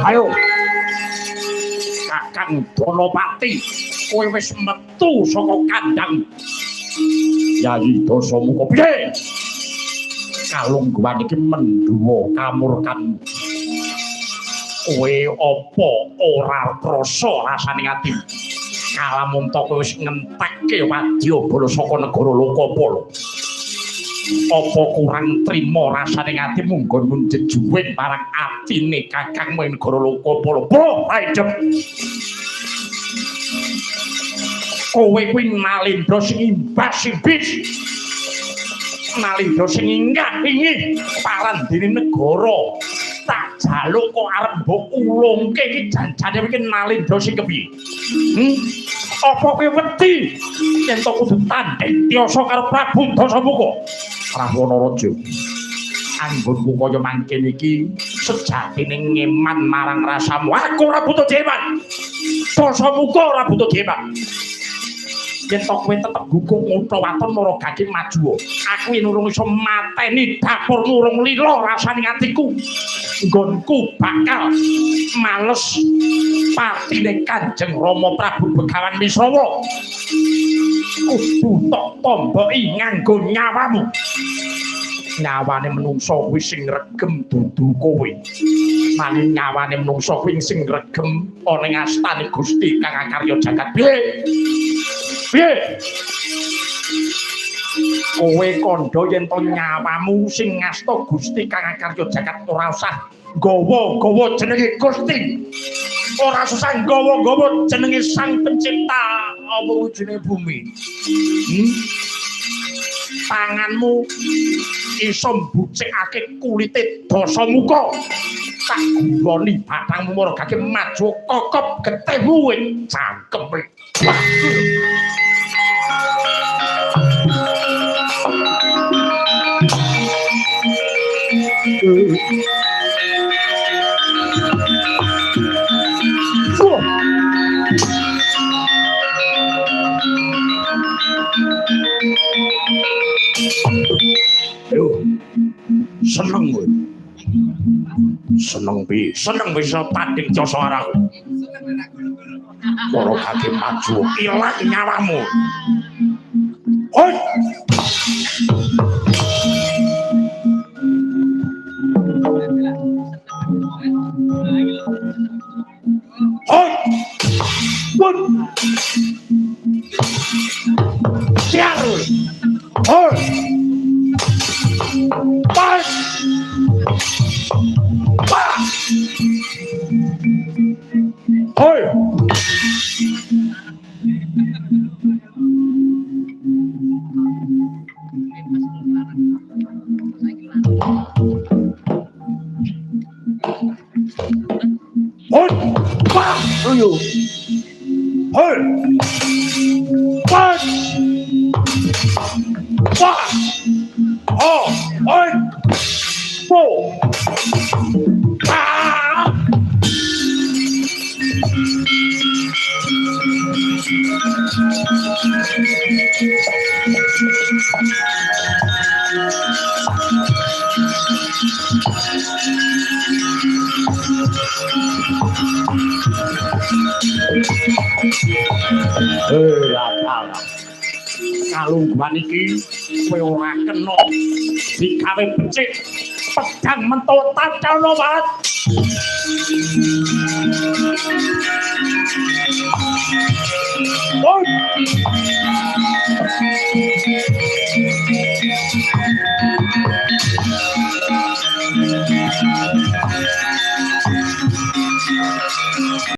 Ayo Kakang Donopati, kowe wis metu saka kandhang Yayi Dasamuka piye? Kalungguhan iki mendhuwa kamurkan. Kowe apa ora krasa rasane ati? Kalamun to kowe wis ngentekke wadyabala saka negara Lokapala. Apa kurang trima rasane atimu nggon jejuwing marang atine kakangmu ing negara Lokapala? Bro, aidem. Kowe kuwi Nalendra sing imbas ibis. Nalendra sing ingkang-ingih parandene negara. Tak jaluk kok arep mbok ulungke iki janjane iki Nalendra sing kepiye? Apa kowe wedi yen to kudu tanding tiyasa karo Prabu Dasamuka? Rahwana-raja. Anggonku kaya mangken iki sejatine ngeman marang rasamu. Aku ora butuh jeman. Dasamuka ora butuh jeman. Yen to kowe tetep guguk nguthul waton mara gaging maju. Aku yen urung iso mateni dapurmu urung lila rasane atiku. Nggonku bakal males patine Kanjeng Rama Prabu Begawan Misrawa. Kudu tok tomboki nganggo nyawamu. Nyawane menungso kuwi sing regem dudu kowe. Nanging nyawane menungso kuwi sing regem ana ing astane Gusti kang akarya jagat. Piye? Kowe kandha yen to nyawamu sing ngasta Gusti kang akarya jagat ora usah gawa-gawa jenenge Gusti. Ora susah gawa-gawa jenenge Sang Pencipta apa wujune bumi. Tanganmu iso mbucikake kulite Dasamuka. Tak guloni batangmu mara gage maju kokop getihmu wing cangkeme. Seneng kowe. Seneng piye? Seneng bisa tanding jasa araku. Mara gage maju ilang nyawamu. Hoi. Hoi. Pun. Siar. Hoi. Pas. Pas. Hoi. Hoi. Pas. Ayo. Hoi. Pas. Pas. Oh, hoi. Po. Ah. Kalungguhan iki kowe ora kena digawe becik pedang mentol tacana banget. Oh.